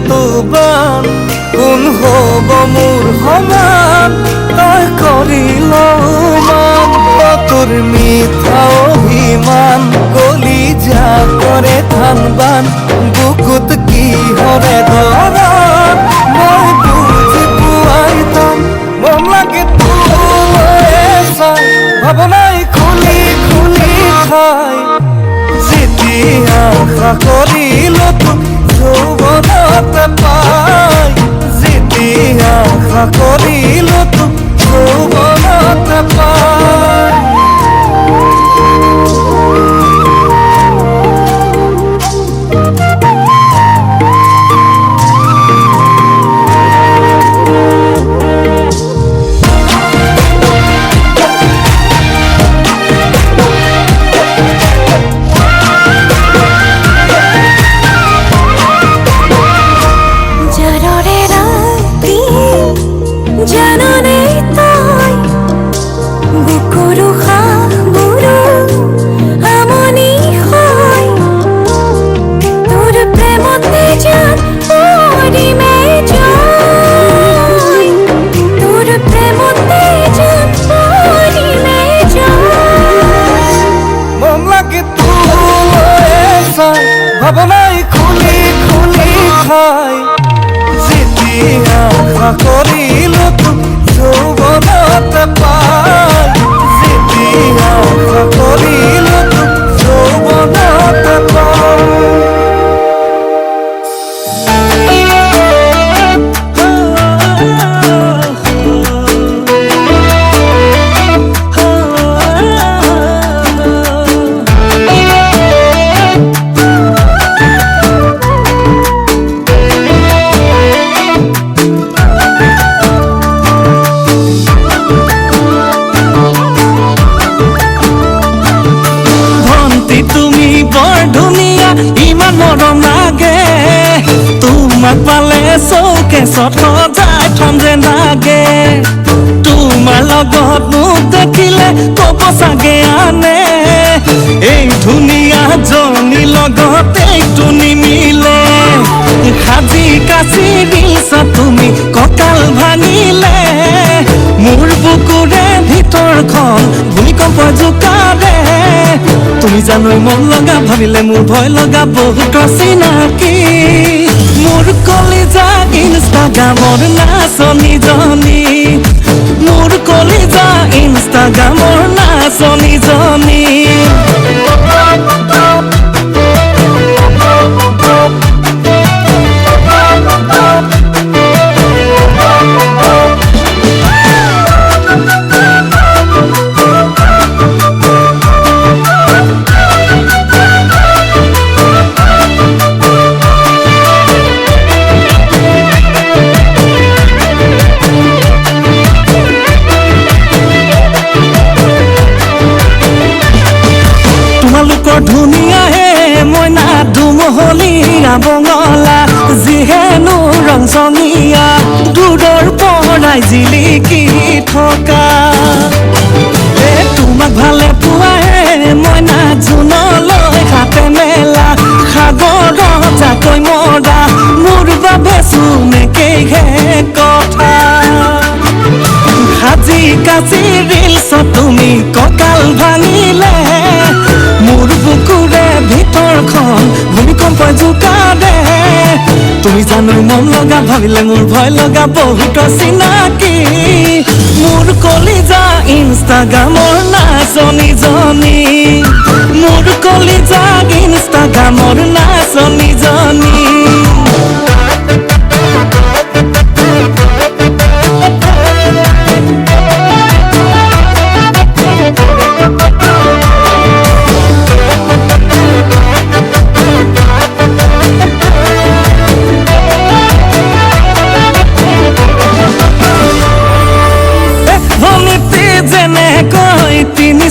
তুবান কোন হব মোৰ সমান তই কৰিল মান তোৰ মিঠা অভিমান কলি যা কৰে থানবান বুকুত কি হৰে ধৰণ মই বুজি পোৱাই টান মন লাগে তোলৈ চাই ভাৱনাই খুলি খুলি খাই যেতিয়া আশা কৰিলো তোক যৌৱনতে পাই যেতিয়া আশা কৰিলো তোক যৌৱনতে পাই ভাৱনাই খুলি খুলি খাই যেতিয়া আশা কৰিলো তোক যৌৱনতে পাই যেতিয়া আশা কৰিলো তোক যৌৱনতে পাই তোমাক পালে চৌকেছত সজাই থম যেন লাগে তোমাৰ লগত মোক দেখিলে ক'ব চাগে আনে এই ধুনীয়া জনী লগত এইটো নিমিলে সাজি কাচি দিছা তুমি কঁকাল ভাঙিলে মোৰ বুকুৰে ভিতৰখন ভূমিকম্প জোকাৰে তুমি জানোই মন লগা ভাবিলে মোৰ ভয় লগা বহুত চিনাকি মোৰ কলিজা ইনষ্টাগ্ৰামৰ নাচনীজনী মোৰ কলিজা ইনষ্টাগ্ৰামৰ নাচনীজনী ধুনীয়া হে মইনা ধুমহলীয়া বঙলা যিহেনো ৰং চঙীয়া দূৰৰ পৰাই জিলিকি থকা তোমাক ভালে পোৱা হে মইনা জোনলৈ হাতে মেলা সাগৰ জাকৈ মৰা মোৰ বাবে চোনেকেহে কথা সাজি কাচি ৰিলছত তুমি কঁকাল ভাঙিলে মোৰ বুকুৰে ভিতৰখন ভূমিকম্প জোকাৰে তুমি জানোই মন লগা ভাবিলে মোৰ ভয় লগা বহুত চিনাকি মোৰ কলিজা ইনষ্টাগ্ৰামৰ নাচনীজনী মোৰ কলিজা ইনষ্টাগ্ৰামৰ নাচনীজনী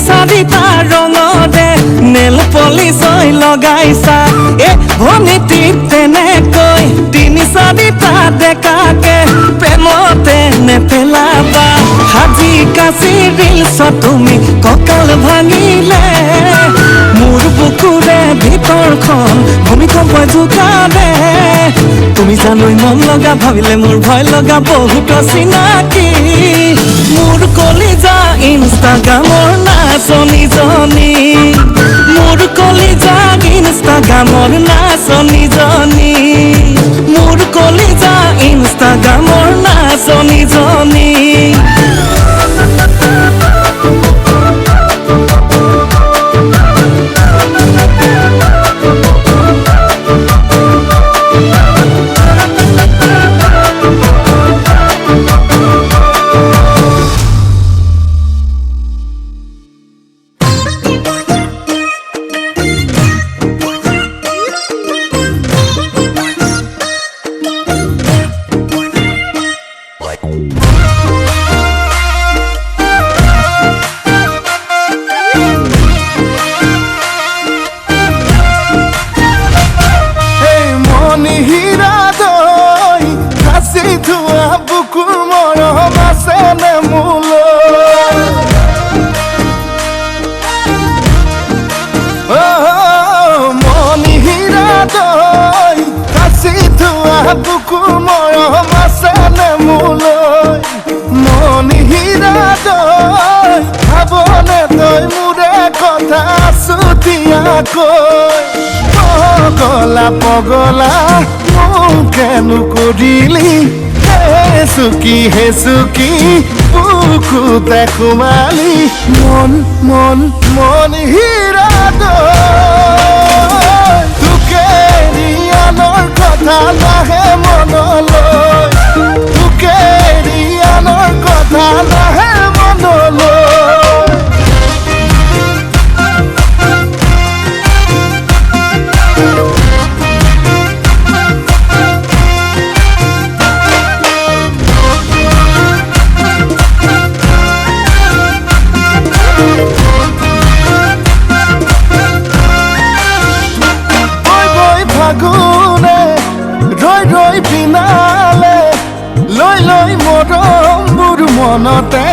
চাৰিটা ৰঙৰে নেল পলিচ লগাইছা ভনীতি তেনেকৈ তিনি চাৰিটা ডেকাকে প্ৰেমতে নেপেলাবা সাজি কাচি ৰিলছত তুমি কঁকাল ভাঙিলে মোৰ বুকুৰে ভিতৰখন ভূমিকম্প জোকাৰে তুমি জানোই মৰম লগা ভাবিলে মোৰ ভয় লগা বহুত চিনাকি মোৰ কলিজা ইনষ্টাগ্ৰামৰ নাচনীজনী মোৰ কলিজা ইনষ্টাগ্ৰামৰ নাচনীজনী মোৰ কলিজা ইনষ্টাগ্ৰামৰ নাচনীজনী বুকুৰ মৰম আছেনে মোলৈ মণিহীৰা তই ভাবনে তই মোৰে কথা চুতীয়াকৈ পগলা পগলা মোকেনো কৰিলি হে চুকি বুকুতে সোমালি মন মন মণিহীৰা তই তোকে ৰিয়ানৰ কথা নাহে মনলৈ তোকে ৰিয়ানৰ কথা নাহে মনলৈ ফাগুনে ৰৈ ৰৈ পিনালে লৈ লৈ মৰমবোৰ মনতে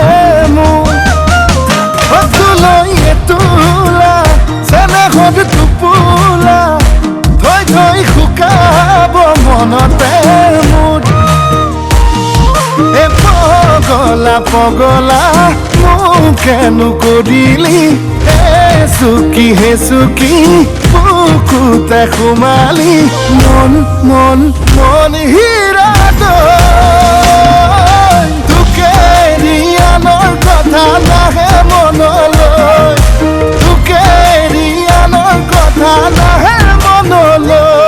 মোৰ লৈ এটোলা চেনেহত টোপোলা থৈ থৈ শুকাব মনতে মোৰ এ পগলা পগলা মোকেনো কৰিলি হে চুকি বুকুতে সোমালি মন মন মণিহীৰা তই তোকে ৰিয়ানৰ কথা নাহে মনলৈ তোকে ৰিয়ানৰ কথা নাহে মনলৈ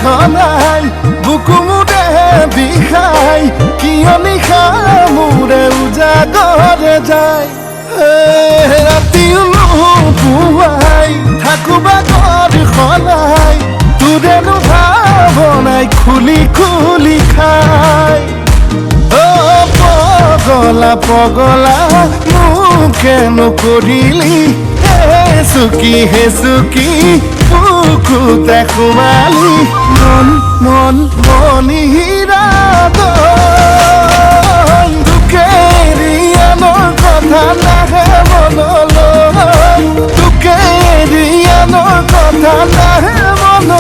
ঘনাই বুকু মোৰে বিষাই কিয় নিশা মোৰে উজাগৰে যায় ৰাতিও নুপুৱাই থাকো বাগৰ সলাই তোৰেনো ভাৱনাই খুলি খুলি খাই পগলা পগলা মোকেনো কৰিলি হে চুকি বুকুতে সোমালি মন মন মণিহীৰা তই তোকে ৰিয়ানৰ কথা নাহে মনলৈ তোকে ৰিয়ানৰ কথা নাহে মনলৈ